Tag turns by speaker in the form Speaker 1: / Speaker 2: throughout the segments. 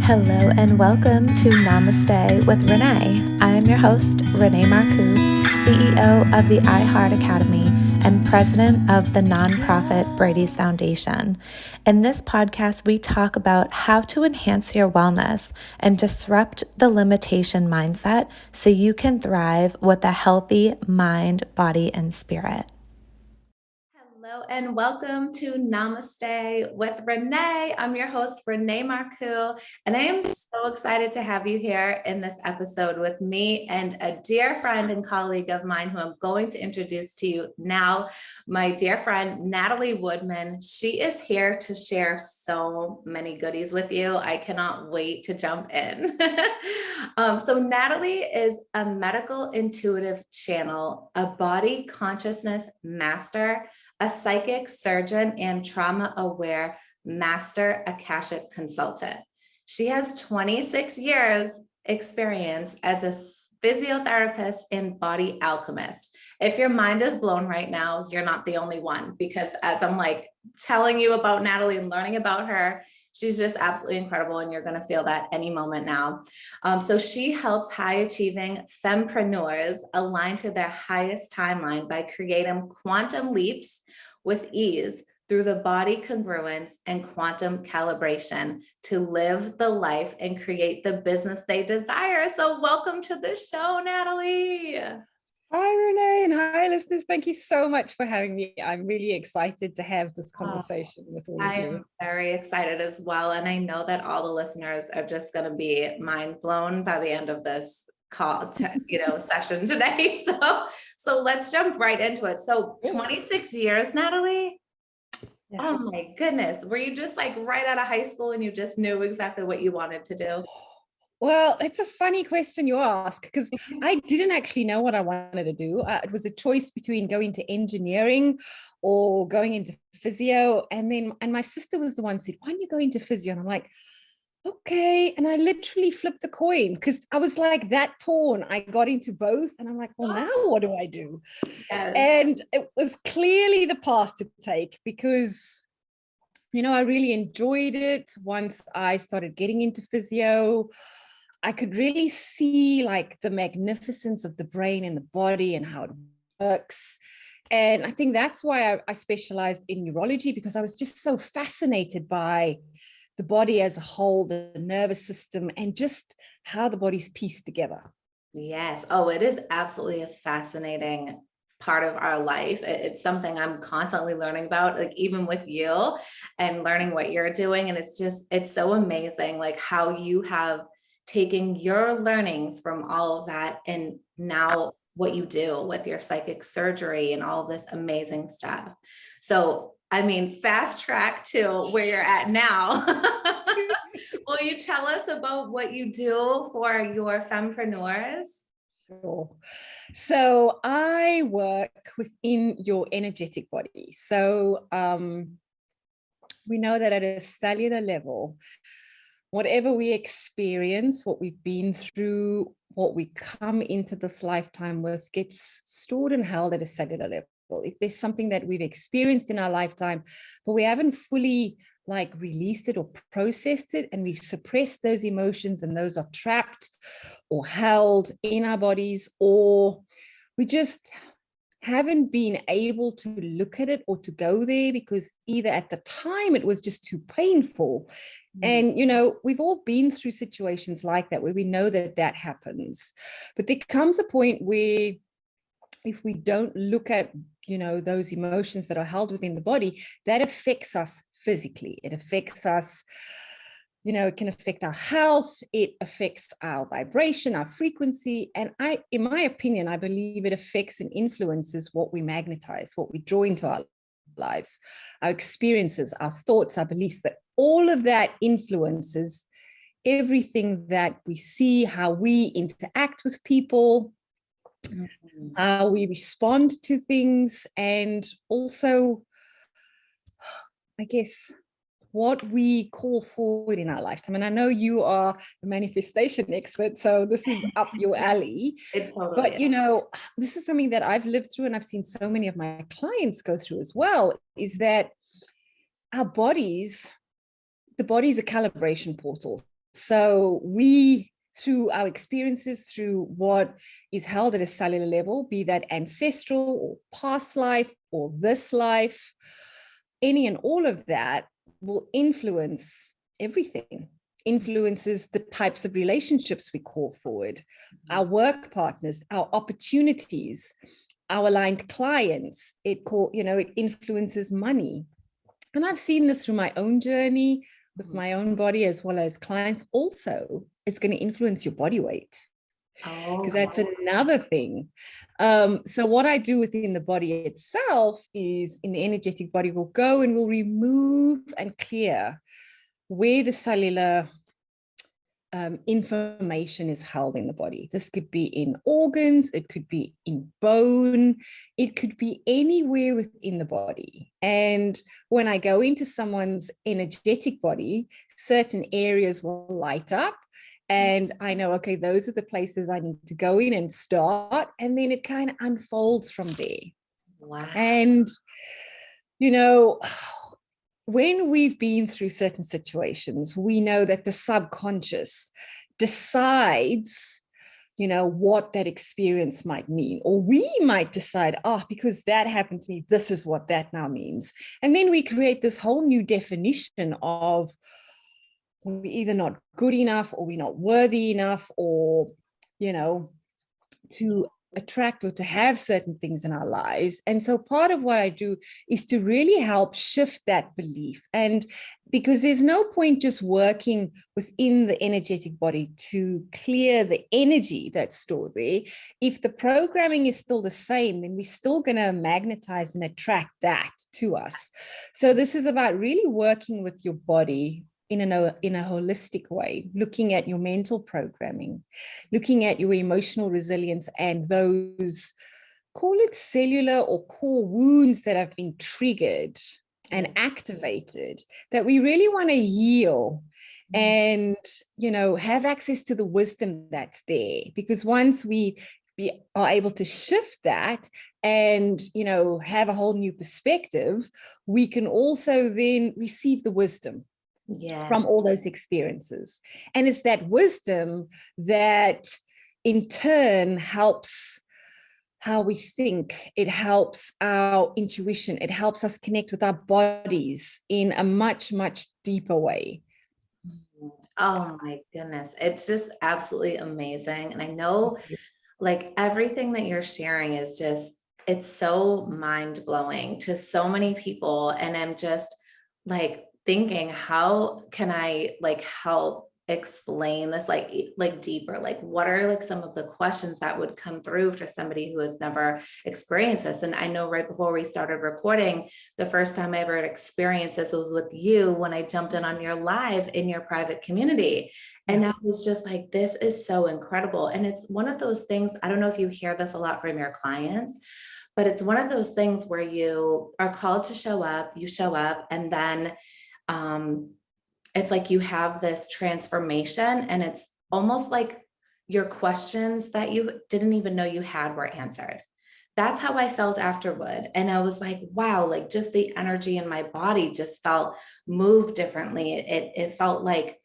Speaker 1: Hello and welcome to Namaste with Renee. I am your host, Renee Marcou, CEO of the iHeart Academy and president of the nonprofit Brady's Foundation. In this podcast, we talk about how to enhance your wellness and disrupt the limitation mindset so you can thrive with a healthy mind, body, and spirit. Hello and welcome to Namaste with Renee. I'm your host, Renee Marcou, and I am so excited to have you here in this episode with me and a dear friend and colleague of mine who I'm going to introduce to you now, my dear friend, Natalie Woodman. She is here to share so many goodies with you. I cannot wait to jump in. So Natalie is a medical intuitive channel, a body consciousness master, a psychic surgeon, and trauma-aware master Akashic consultant. She has 26 years experience as a physiotherapist and body alchemist. If your mind is blown right now, you're not the only one, because as I'm telling you about Natalie and learning about her, she's just absolutely incredible, and you're going to feel that any moment now. So she helps high-achieving fempreneurs align to their highest timeline by creating quantum leaps with ease through the body congruence and quantum calibration to live the life and create the business they desire. So welcome to the show, Natalie.
Speaker 2: Hi, Renee, and hi, listeners. Thank you so much for having me. I'm really excited to have this conversation with all of you.
Speaker 1: I'm very excited as well. And I know that all the listeners are just going to be mind blown by the end of this session today. So let's jump right into it. So 26 years, Natalie. Yeah. Oh my goodness. Were you just right out of high school and you just knew exactly what you wanted to do?
Speaker 2: Well, it's a funny question you ask, because I didn't actually know what I wanted to do. It was a choice between going to engineering or going into physio. And my sister was the one who said, why don't you go into physio? And I'm like, okay. And I literally flipped a coin because I was that torn. I got into both and I'm like, well, now what do I do? Yes. And it was clearly the path to take because, I really enjoyed it. Once I started getting into physio, I could really see the magnificence of the brain and the body and how it works. And I think that's why I specialized in neurology, because I was just so fascinated by the body as a whole, the nervous system, and just how the body's pieced together.
Speaker 1: Yes. Oh, it is absolutely a fascinating part of our life. It's something I'm constantly learning about, even with you and learning what you're doing. And it's so amazing, how you have taken your learnings from all of that and now what you do with your psychic surgery and all this amazing stuff. So, fast track to where you're at now. Will you tell us about what you do for your fempreneurs?
Speaker 2: Sure. So I work within your energetic body. So we know that at a cellular level, whatever we experience, what we've been through, what we come into this lifetime with gets stored and held at a cellular level. If there's something that we've experienced in our lifetime, but we haven't fully released it or processed it, and we've suppressed those emotions and those are trapped or held in our bodies, or we just haven't been able to look at it or to go there because either at the time it was just too painful. And, we've all been through situations like that where we know that happens. But there comes a point where if we don't look at, those emotions that are held within the body, that affects us physically. It affects us, it can affect our health. It affects our vibration, our frequency. And in my opinion, I believe it affects and influences what we magnetize, what we draw into our lives, our experiences, our thoughts, our beliefs, that all of that influences everything that we see, how we interact with people, how we respond to things, and also, I guess, what we call forward in our lifetime. And I know you are a manifestation expert, so this is up your alley. But, this is something that I've lived through and I've seen so many of my clients go through as well, is that our bodies, the body is a calibration portal. So we, through our experiences, through what is held at a cellular level, be that ancestral or past life or this life, any and all of that will influence everything, influences the types of relationships we call forward, our work partners, our opportunities, our aligned clients. It influences money. And I've seen this through my own journey with my own body as well as clients. Also, it's going to influence your body weight, because that's another thing. So what I do within the body itself is, in the energetic body, we'll go and we'll remove and clear where the cellular information is held in the body. This could be in organs, it could be in bone, it could be anywhere within the body. And when I go into someone's energetic body, certain areas will light up. And I know, okay, those are the places I need to go in and start. And then it kind of unfolds from there.
Speaker 1: Wow.
Speaker 2: And, when we've been through certain situations, we know that the subconscious decides, what that experience might mean. Or we might decide, because that happened to me, this is what that now means. And then we create this whole new definition of, we're either not good enough, or we're not worthy enough, or, to attract or to have certain things in our lives. And so part of what I do is to really help shift that belief. And because there's no point just working within the energetic body to clear the energy that's stored there. If the programming is still the same, then we're still going to magnetize and attract that to us. So this is about really working with your body in a holistic way, looking at your mental programming, looking at your emotional resilience and those, call it cellular or core wounds that have been triggered and activated, that we really want to heal and, have access to the wisdom that's there. Because once we are able to shift that and, have a whole new perspective, we can also then receive the wisdom from all those experiences. And it's that wisdom that in turn helps how we think. It helps our intuition. It helps us connect with our bodies in a much, much deeper way.
Speaker 1: Oh my goodness. It's just absolutely amazing. And I know like everything that you're sharing is just, it's so mind blowing to so many people. And I'm just like thinking, how can I like help explain this like deeper? Like what are like some of the questions that would come through for somebody who has never experienced this? And I know right before we started recording, the first time I ever experienced this was with you when I jumped in on your live in your private community. And I was just like, this is so incredible. And it's one of those things, I don't know if you hear this a lot from your clients, but it's one of those things where you are called to show up, you show up, and then it's like you have this transformation, and it's almost like your questions that you didn't even know you had were answered. That's how I felt afterward. And I was like, wow, like just the energy in my body just felt moved differently. It felt like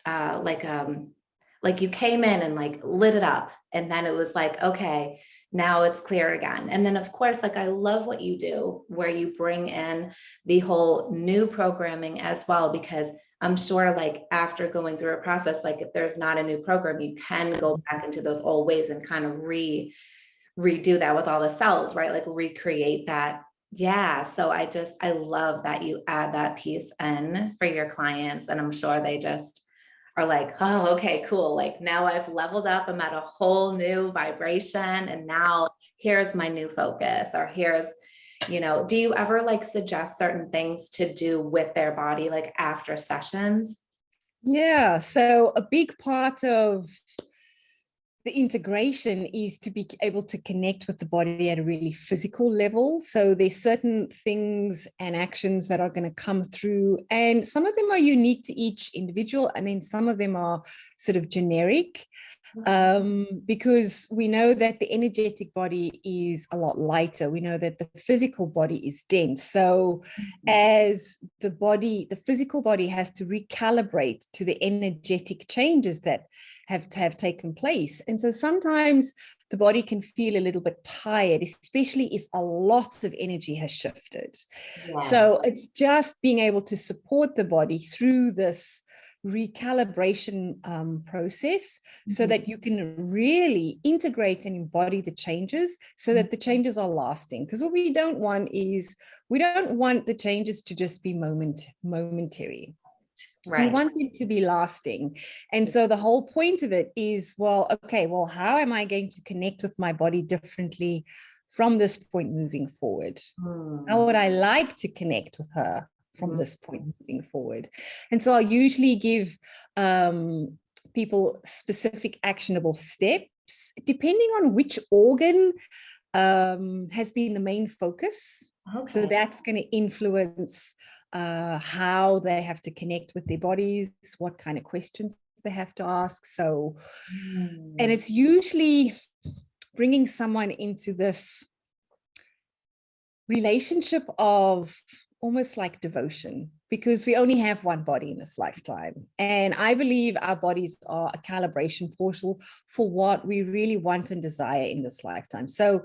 Speaker 1: you came in and like lit it up. And then it was like, okay, now it's clear again. And then of course, like I love what you do, where you bring in the whole new programming as well, because I'm sure like after going through a process, like if there's not a new program, you can go back into those old ways and kind of redo that with all the cells, right? Like recreate that. Yeah. So I love that you add that piece in for your clients. And I'm sure they just are like, oh, okay, cool. Like now I've leveled up. I'm at a whole new vibration. And now here's my new focus, or here's, do you ever like suggest certain things to do with their body, like after sessions?
Speaker 2: Yeah. So a big part of the integration is to be able to connect with the body at a really physical level. So there's certain things and actions that are going to come through, and some of them are unique to each individual, and then some of them are sort of generic. because we know that the energetic body is a lot lighter. We know that the physical body is dense. So as the physical body has to recalibrate to the energetic changes that have taken place. And so sometimes the body can feel a little bit tired, especially if a lot of energy has shifted. Yeah. So it's just being able to support the body through this recalibration process, so that you can really integrate and embody the changes, so that the changes are lasting. Because what we don't want is, we don't want the changes to just be momentary. Right. We want it to be lasting. And so the whole point of it is, well, okay, well, how am I going to connect with my body differently from this point moving forward? How would I like to connect with her from this point moving forward? And so I'll usually give people specific actionable steps, depending on which organ has been the main focus. Okay. So that's going to influence how they have to connect with their bodies, what kind of questions they have to ask. So, and it's usually bringing someone into this relationship of almost like devotion, because we only have one body in this lifetime. And I believe our bodies are a calibration portal for what we really want and desire in this lifetime. So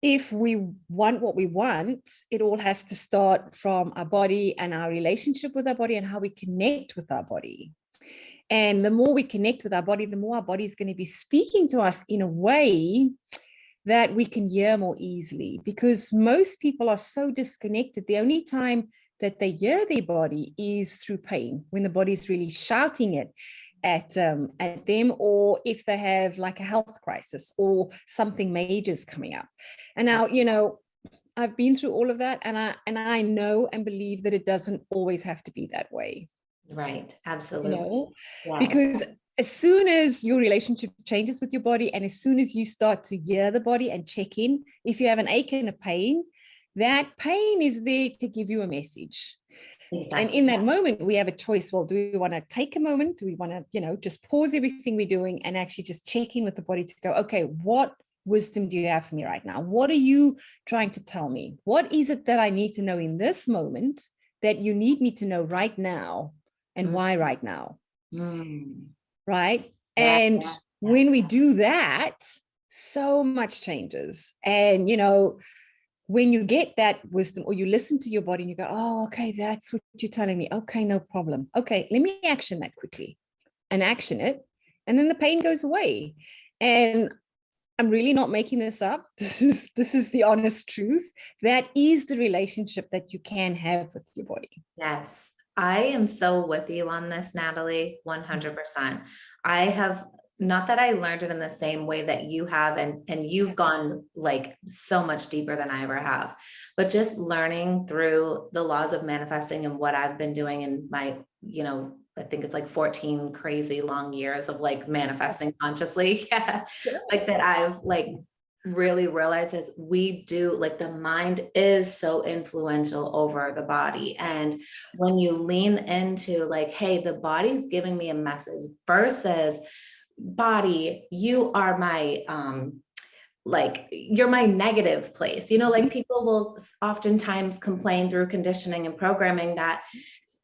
Speaker 2: if we want what we want, it all has to start from our body and our relationship with our body and how we connect with our body. And the more we connect with our body, the more our body is going to be speaking to us in a way that we can hear more easily, because most people are so disconnected. The only time that they hear their body is through pain, when the body is really shouting it at them, or if they have like a health crisis or something major is coming up. And now, you know, I've been through all of that, and I know and believe that it doesn't always have to be that way.
Speaker 3: Right. Absolutely.
Speaker 2: You know? Yeah. Because as soon as your relationship changes with your body, and as soon as you start to hear the body and check in, if you have an ache and a pain, that pain is there to give you a message. Exactly. And in that moment, we have a choice. Well, do we want to take a moment? Do we want to, you know, just pause everything we're doing and actually just check in with the body to go, okay, what wisdom do you have for me right now? What are you trying to tell me? What is it that I need to know in this moment that you need me to know right now? And why right now? Right? And when we do that, so much changes. And, you know, when you get that wisdom, or you listen to your body and you go, oh, okay, that's what you're telling me. Okay, no problem. Okay, let me action that quickly, and action it. And then the pain goes away. And I'm really not making this up. This is the honest truth. That is the relationship that you can have with your body.
Speaker 3: Yes. I am so with you on this, Natalie, 100%. I have, not that I learned it in the same way that you have, and you've gone like so much deeper than I ever have, but just learning through the laws of manifesting and what I've been doing in my, you know, I think it's like 14 crazy long years of like manifesting consciously. Yeah. Like that I've like really realize is we do, like, the mind is so influential over the body. And when you lean into like, hey, the body's giving me a message, versus body, you are my like, you're my negative place, you know, like people will oftentimes complain through conditioning and programming that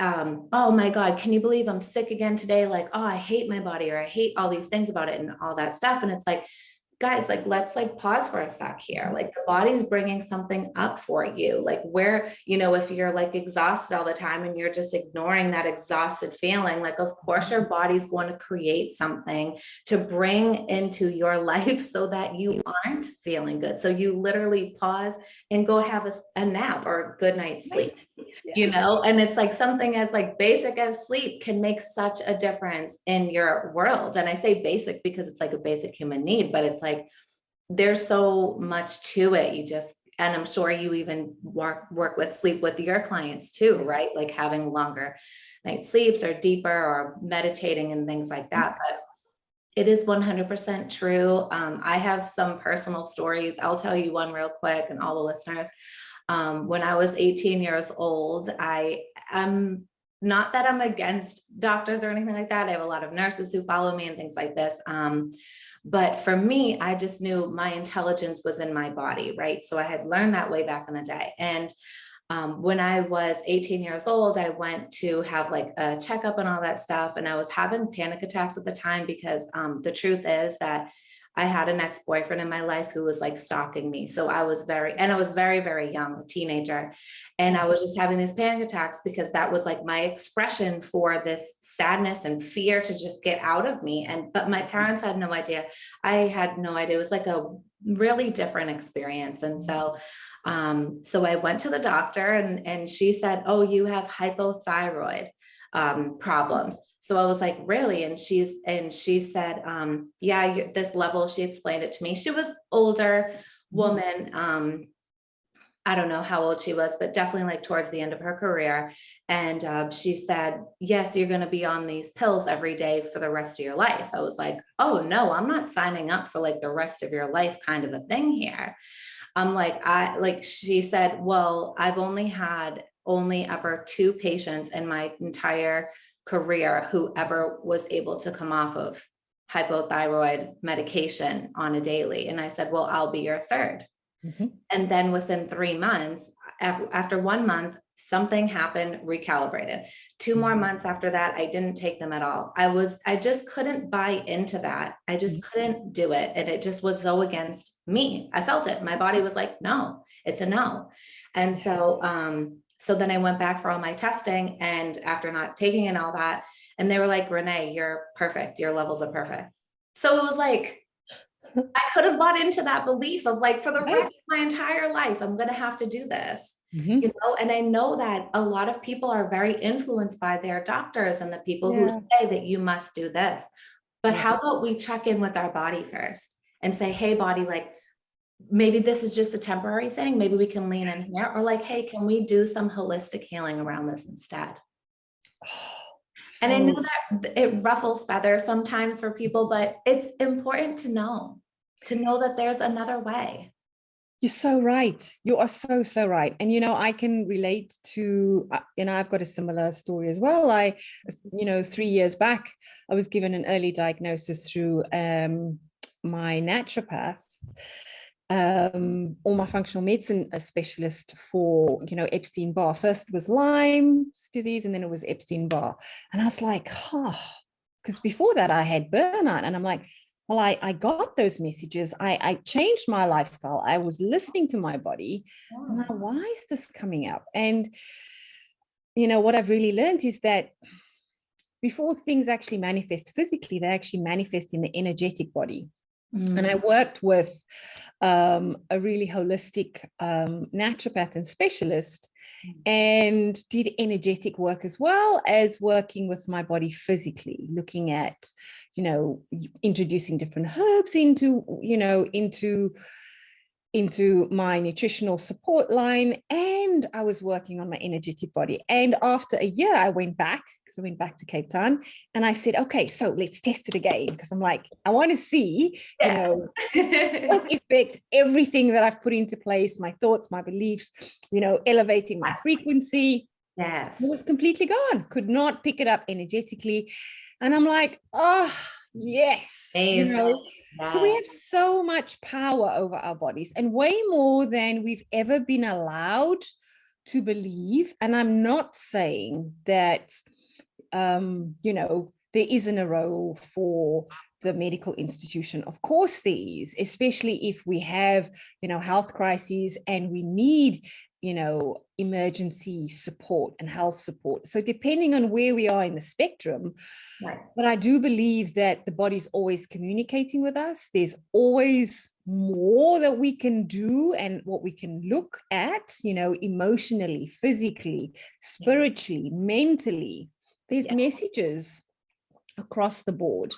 Speaker 3: oh my God, can you believe I'm sick again today? Like, oh, I hate my body, or I hate all these things about it and all that stuff. And it's like, guys, like, let's like pause for a sec here. Like, the body's bringing something up for you. Like, where, you know, if you're like exhausted all the time and you're just ignoring that exhausted feeling, like, of course your body's going to create something to bring into your life so that you aren't feeling good. So you literally pause and go have a nap or a good night's sleep, you know? And it's like something as like basic as sleep can make such a difference in your world. And I say basic because it's like a basic human need, but it's like, there's so much to it. You just, and I'm sure you even work with sleep with your clients too, right? Like having longer night sleeps or deeper, or meditating and things like that. But it is 100% true. I have some personal stories. I'll tell you one real quick, and all the listeners. When I was 18 years old, I'm not that I'm against doctors or anything like that. I have a lot of nurses who follow me and things like this. But for me, I just knew my intelligence was in my body, right? So I had learned that way back in the day. And when I was 18 years old, I went to have like a checkup and all that stuff. And I was having panic attacks at the time because the truth is that I had an ex-boyfriend in my life who was like stalking me. So I was very, very young, a teenager. And I was just having these panic attacks because that was like my expression for this sadness and fear to just get out of me. But my parents had no idea. I had no idea. It was like a really different experience. And so I went to the doctor and she said, oh, you have hypothyroid problems. So I was like, really? And she said, yeah, this level, she explained it to me. She was older woman. I don't know how old she was, but definitely like towards the end of her career. And she said, yes, you're going to be on these pills every day for the rest of your life. I was like, oh no, I'm not signing up for like the rest of your life kind of a thing here. I'm like, she said, well, I've only ever 2 patients in my entire career who ever was able to come off of hypothyroid medication on a daily. And I said, well, I'll be your 3rd. And then within 3 months, after 1 month, something happened, recalibrated. 2 more months after that, I didn't take them at all. I just couldn't buy into that. I just couldn't do it. And it just was so against me. I felt it. My body was like, no, it's a no. And so then I went back for all my testing, and after not taking in all that, and they were like, Renee, you're perfect. Your levels are perfect. So it was like, I could have bought into that belief of like, for the rest of my entire life, I'm going to have to do this, you know? And I know that a lot of people are very influenced by their doctors and the people who say that you must do this. But how about we check in with our body first and say, hey, body, like, maybe this is just a temporary thing. Maybe we can lean in here, or like, hey, can we do some holistic healing around this instead? And I know that it ruffles feathers sometimes for people, but it's important to know that there's another way.
Speaker 2: You're so right. You are so, so right. And, you know, I can relate to, I've got a similar story as well. 3 years back, I was given an early diagnosis through my naturopath, or my functional medicine specialist for, Epstein-Barr. First it was Lyme's disease, and then it was Epstein-Barr. And I was like, because before that I had burnout, and I'm like, well, I got those messages. I changed my lifestyle. I was listening to my body. I'm like, why is this coming up? And, what I've really learned is that before things actually manifest physically, they actually manifest in the energetic body. And I worked with a really holistic naturopath and specialist, and did energetic work as well as working with my body physically, looking at, introducing different herbs into my nutritional support line. And I was working on my energetic body. And after a year, I went back, because I went back to Cape Town, and I said, okay, so let's test it again. Because I'm like, I want to see, what effect everything that I've put into place, my thoughts, my beliefs, elevating my frequency.
Speaker 3: Yes.
Speaker 2: It was completely gone. Could not pick it up energetically. And I'm like, oh, yes. So we have so much power over our bodies, and way more than we've ever been allowed to believe. And I'm not saying that, there isn't a role for the medical institution. Of course there is, especially if we have, health crises and we need, emergency support and health support. So depending on where we are in the spectrum, but I do believe that the body's always communicating with us. There's always more that we can do and what we can look at, emotionally, physically, spiritually, mentally. There's messages across the board.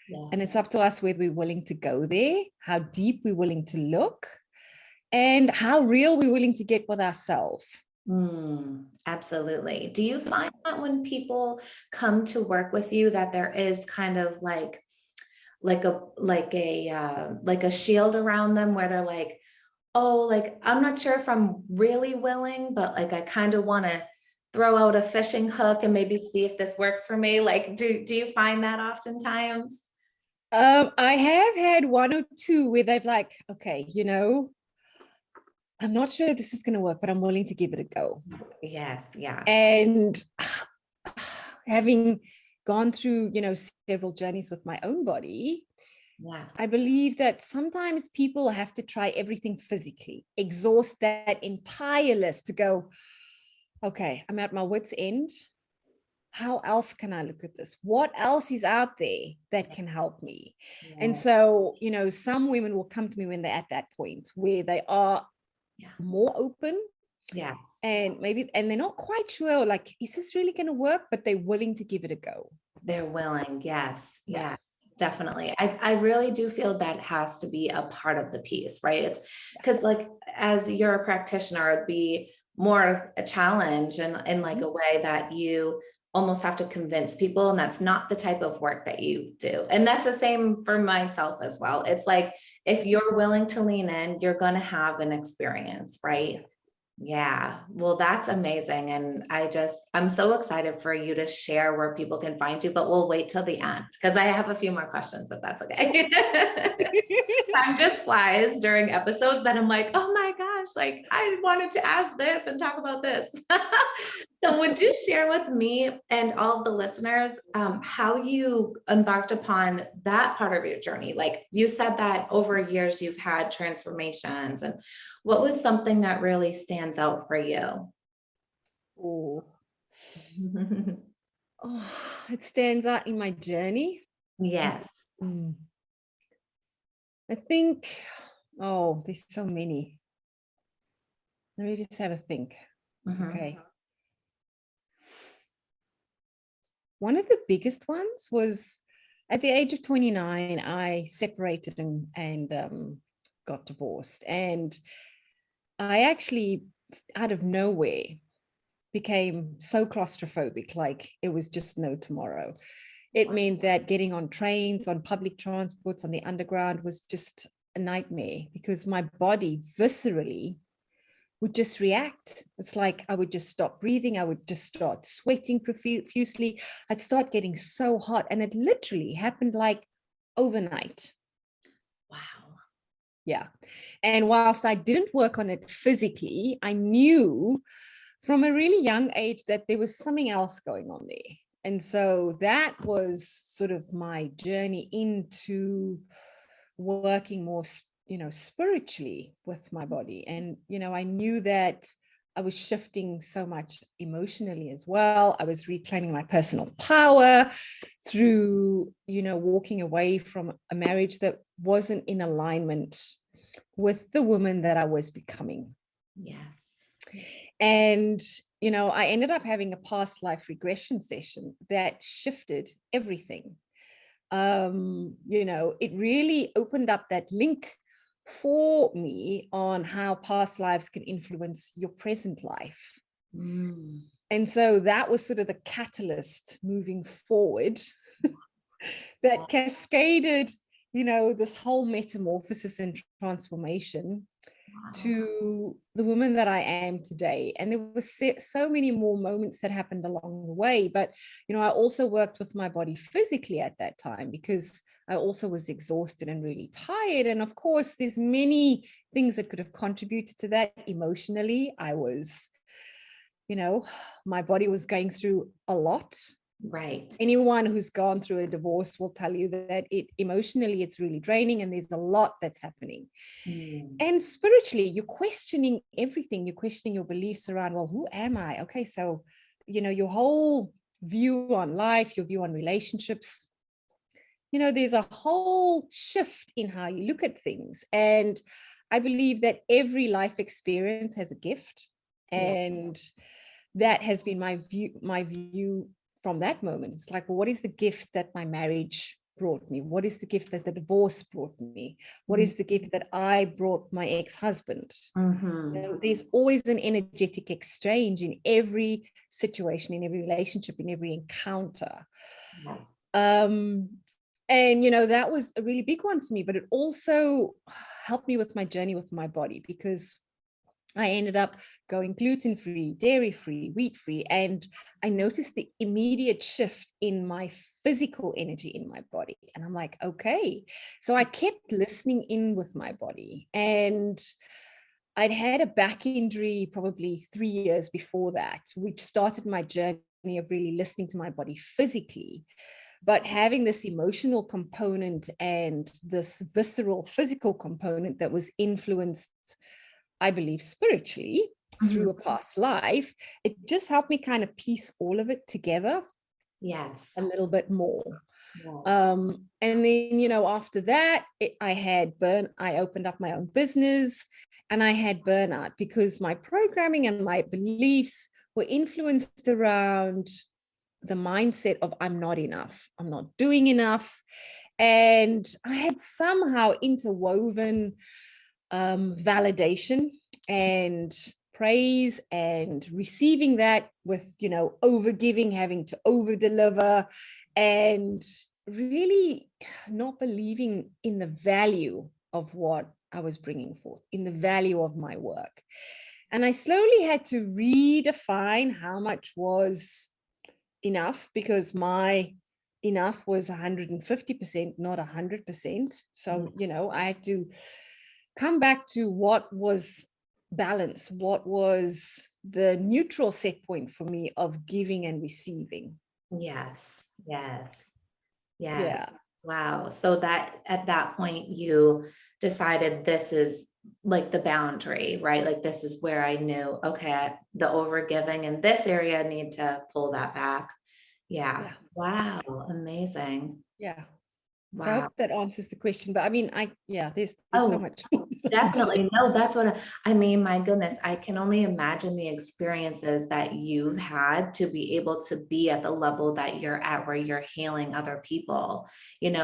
Speaker 3: Yes.
Speaker 2: And it's up to us whether we're willing to go there, how deep we're willing to look, and how real we're willing to get with ourselves.
Speaker 3: Absolutely. Do you find that when people come to work with you, that there is kind of like a shield around them, where they're like, oh, like, I'm not sure if I'm really willing, but like, I kind of want to throw out a fishing hook and maybe see if this works for me? Like, do you find that oftentimes?
Speaker 2: I have had one or two where they've like, okay, I'm not sure this is going to work, but I'm willing to give it a go.
Speaker 3: Yes. Yeah.
Speaker 2: And having gone through, several journeys with my own body,
Speaker 3: Yeah.
Speaker 2: I believe that sometimes people have to try everything physically, exhaust that entire list to go, okay, I'm at my wit's end. How else can I look at this? What else is out there that can help me?
Speaker 3: Yeah.
Speaker 2: And so, some women will come to me when they're at that point where they are more open.
Speaker 3: Yes.
Speaker 2: And they're not quite sure, like, is this really going to work? But they're willing to give it a go.
Speaker 3: They're willing. Yes. Yeah. Definitely. I really do feel that has to be a part of the piece, right? It's because like, as you're a practitioner, it'd be more a challenge and in like a way that you almost have to convince people. And that's not the type of work that you do. And that's the same for myself as well. It's like, if you're willing to lean in, you're going to have an experience, right? Yeah, well, that's amazing. And I'm so excited for you to share where people can find you, but we'll wait till the end because I have a few more questions if that's okay. Time just flies during episodes that I'm like, oh my gosh, like I wanted to ask this and talk about this. So would you share with me and all of the listeners how you embarked upon that part of your journey? Like you said that over years you've had transformations, and what was something that really stands out for you?
Speaker 2: Oh, it stands out in my journey.
Speaker 3: Yes.
Speaker 2: I think, there's so many. Let me just have a think. Okay. One of the biggest ones was at the age of 29, I separated and got divorced. And I actually, out of nowhere, became so claustrophobic, like it was just no tomorrow. It meant that getting on trains, on public transports, on the underground was just a nightmare because my body viscerally would just react. It's like I would just stop breathing. I would just start sweating profusely. I'd start getting so hot. And it literally happened like overnight.
Speaker 3: Wow.
Speaker 2: Yeah. And whilst I didn't work on it physically, I knew from a really young age that there was something else going on there. And so that was sort of my journey into working more spiritually with my body. And I knew that I was shifting so much emotionally as well. I was reclaiming my personal power through walking away from a marriage that wasn't in alignment with the woman that I was becoming.
Speaker 3: Yes.
Speaker 2: And I ended up having a past life regression session that shifted everything. It really opened up that link for me on how past lives can influence your present life. And so that was sort of the catalyst moving forward that cascaded, this whole metamorphosis and transformation to the woman that I am today. And there were so many more moments that happened along the way. But, I also worked with my body physically at that time because I also was exhausted and really tired. And of course, there's many things that could have contributed to that. Emotionally, I was, my body was going through a lot.
Speaker 3: Right.
Speaker 2: Anyone who's gone through a divorce will tell you that emotionally it's really draining and there's a lot that's happening. And spiritually, you're questioning everything. You're questioning your beliefs around, well, who am I? Okay, so, your whole view on life, your view on relationships, there's a whole shift in how you look at things. And I believe that every life experience has a gift. And that has been my view from that moment. It's like, well, what is the gift that my marriage brought me? What is the gift that the divorce brought me? What is the gift that I brought my ex-husband? There's always an energetic exchange in every situation, in every relationship, in every encounter.
Speaker 3: Yes.
Speaker 2: And that was a really big one for me, but it also helped me with my journey with my body, because I ended up going gluten-free, dairy-free, wheat-free, and I noticed the immediate shift in my physical energy in my body. And I'm like, okay. So I kept listening in with my body. And I'd had a back injury probably 3 years before that, which started my journey of really listening to my body physically, but having this emotional component and this visceral physical component that was influenced, I believe, spiritually through a past life. It just helped me kind of piece all of it together
Speaker 3: Yes.
Speaker 2: a little bit more.
Speaker 3: Yes.
Speaker 2: And then, after that, I opened up my own business, and I had burnout because my programming and my beliefs were influenced around the mindset of I'm not enough, I'm not doing enough. And I had somehow interwoven validation and praise and receiving that with, over giving, having to over deliver, and really not believing in the value of what I was bringing forth, in the value of my work. And I slowly had to redefine how much was enough, because my enough was 150%, not 100%. So, I had to come back to what was balance, what was the neutral set point for me of giving and receiving.
Speaker 3: Yes. Yes. Yeah.
Speaker 2: Yeah.
Speaker 3: Wow. So that at that point you decided this is like the boundary, right? Like this is where I knew, okay, the overgiving in this area, I need to pull that back. Yeah.
Speaker 2: Yeah.
Speaker 3: Wow. Amazing.
Speaker 2: Yeah. I
Speaker 3: Wow.
Speaker 2: hope that answers the question. But I mean, there's so
Speaker 3: Oh,
Speaker 2: much.
Speaker 3: definitely. No, that's what I mean, my goodness, I can only imagine the experiences that you've had to be able to be at the level that you're at, where you're healing other people,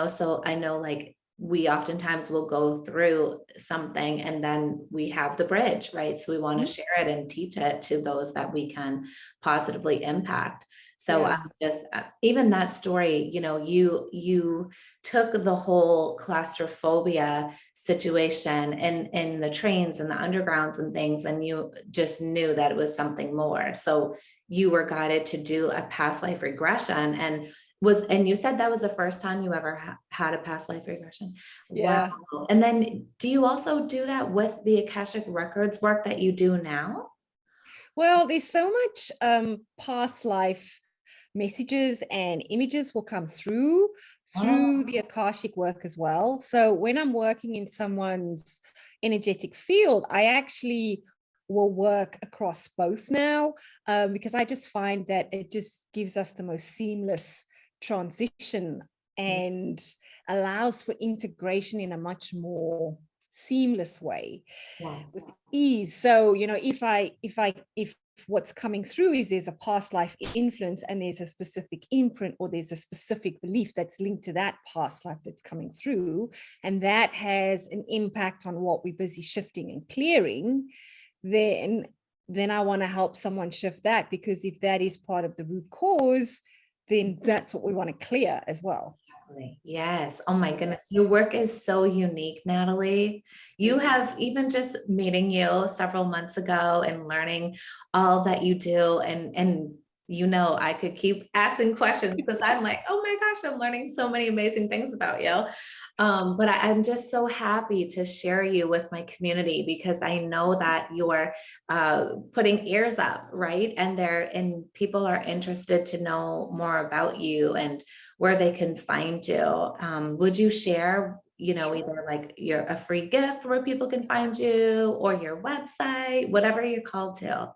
Speaker 3: so I know like we oftentimes will go through something and then we have the bridge, right? So we want to
Speaker 2: Mhm.
Speaker 3: share it and teach it to those that we can positively impact. So
Speaker 2: Yes.
Speaker 3: I'm just even that story, you took the whole claustrophobia situation in the trains and the undergrounds and things, and you just knew that it was something more. So you were guided to do a past life regression, and you said that was the first time you ever had a past life regression. Wow.
Speaker 2: Yeah.
Speaker 3: And then do you also do that with the Akashic Records work that you do now?
Speaker 2: Well, there's so much past life messages and images will come through
Speaker 3: Oh,
Speaker 2: the Akashic work as well. So when I'm working in someone's energetic field, I actually will work across both now, because I just find that it just gives us the most seamless transition and allows for integration in a much more seamless way
Speaker 3: yes.
Speaker 2: with ease. So, if what's coming through is there's a past life influence and there's a specific imprint or there's a specific belief that's linked to that past life that's coming through, and that has an impact on what we're busy shifting and clearing, then I want to help someone shift that, because if that is part of the root cause, then that's what we want to clear as well.
Speaker 3: Yes. Oh my goodness. Your work is so unique, Natalie. You have, even just meeting you several months ago and learning all that you do, and I could keep asking questions because I'm like, oh my gosh, I'm learning so many amazing things about you. But I'm just so happy to share you with my community, because I know that you're putting ears up, right? And people are interested to know more about you and where they can find you. Would you share, either like a free gift where people can find you, or your website, whatever you're called to?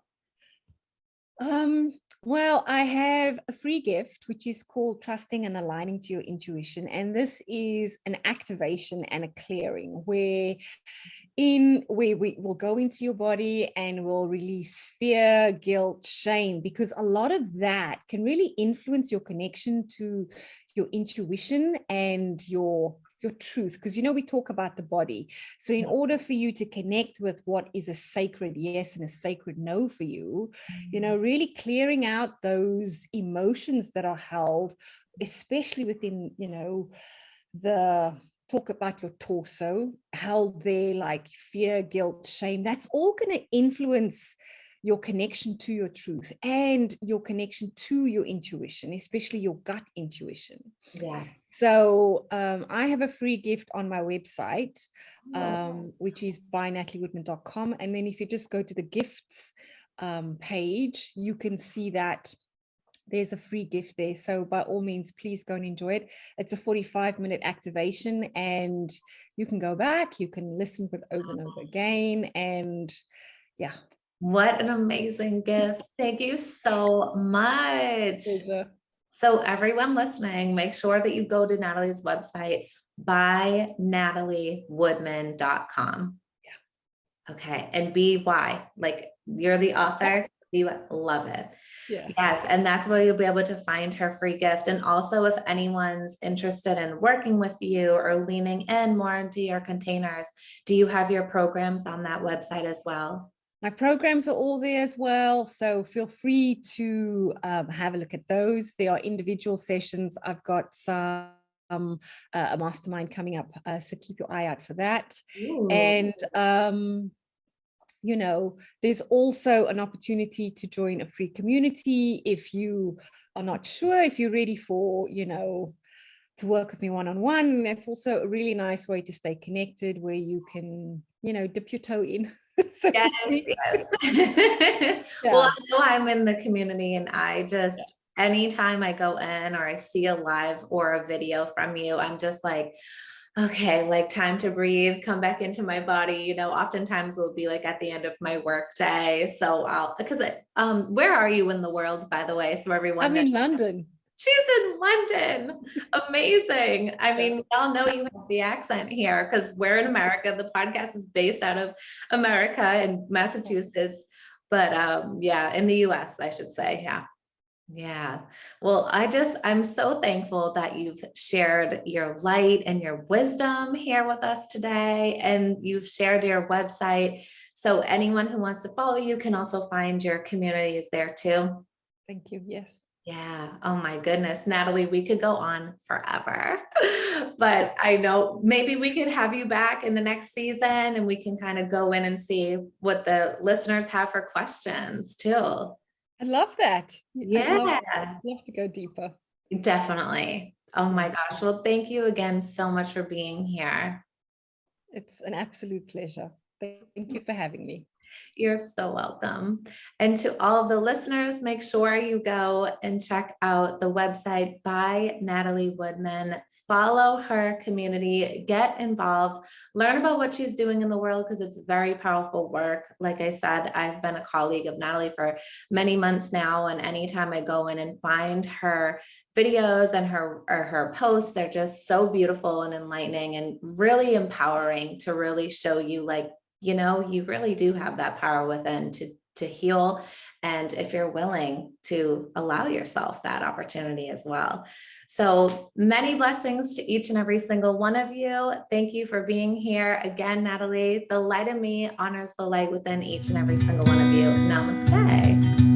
Speaker 2: Um, well, I have a free gift, which is called Trusting and Aligning to Your Intuition. And this is an activation and a clearing where we will go into your body and we'll release fear, guilt, shame, because a lot of that can really influence your connection to your intuition and your truth, because we talk about the body. So in order for you to connect with what is a sacred yes and a sacred no for you, really clearing out those emotions that are held, especially within the talk about your torso, held there, like fear, guilt, shame. That's all going to influence your connection to your truth and your connection to your intuition, especially your gut intuition.
Speaker 3: Yes.
Speaker 2: So I have a free gift on my website, which is by nataliewoodman.com. And then if you just go to the gifts page, you can see that there's a free gift there. So by all means, please go and enjoy it. It's a 45-minute activation, and you can go back, you can listen to it over and over again. And yeah.
Speaker 3: What an amazing gift. Thank you so much.
Speaker 2: Pleasure.
Speaker 3: So everyone listening, make sure that you go to Natalie's website, bynataliewoodman.com.
Speaker 2: Yeah.
Speaker 3: Okay. And BY, like you're the author. You love it.
Speaker 2: Yeah.
Speaker 3: Yes. And that's where you'll be able to find her free gift. And also, if anyone's interested in working with you or leaning in more into your containers, do you have your programs on that website as well?
Speaker 2: My programs are all there as well. So feel free to have a look at those. There are individual sessions. I've got some a mastermind coming up. So keep your eye out for that.
Speaker 3: Ooh.
Speaker 2: And you know, there's also an opportunity to join a free community if you are not sure if you're ready for, you know, to work with me one-on-one. That's also a really nice way to stay connected, where you can, you know, dip your toe in. So
Speaker 3: Yes,
Speaker 2: to speak.
Speaker 3: yes.
Speaker 2: Yeah.
Speaker 3: Well, I know I'm in the community, and I just, anytime I go in or I see a live or a video from you, I'm just like, okay, like time to breathe, come back into my body. You know, oftentimes it'll be like at the end of my work day. So where are you in the world, by the way? So everyone
Speaker 2: I'm in London.
Speaker 3: She's in London. Amazing. I mean, we all know you have the accent here because we're in America. The podcast is based out of America and Massachusetts, but yeah, in the US, I should say. Yeah. Yeah. Well, I'm so thankful that you've shared your light and your wisdom here with us today, and you've shared your website. So anyone who wants to follow you can also find your communities there too.
Speaker 2: Thank you. Yes.
Speaker 3: Yeah. Oh my goodness, Natalie, we could go on forever, but I know maybe we could have you back in the next season and we can kind of go in and see what the listeners have for questions too.
Speaker 2: I love that.
Speaker 3: Yeah.
Speaker 2: I'd love to go deeper.
Speaker 3: Definitely. Oh my gosh. Well, thank you again so much for being here.
Speaker 2: It's an absolute pleasure. Thank you for having me.
Speaker 3: You're so welcome. And to all of the listeners, make sure you go and check out the website by Natalie Woodman. Follow her community, get involved, learn about what she's doing in the world, because it's very powerful work. Like I said, I've been a colleague of Natalie for many months now. And anytime I go in and find her videos and her posts, they're just so beautiful and enlightening and really empowering to really show you, like, you know, you really do have that power within to heal. And if you're willing to allow yourself that opportunity as well. So many blessings to each and every single one of you. Thank you for being here. Again, Natalie, the light in me honors the light within each and every single one of you. Namaste.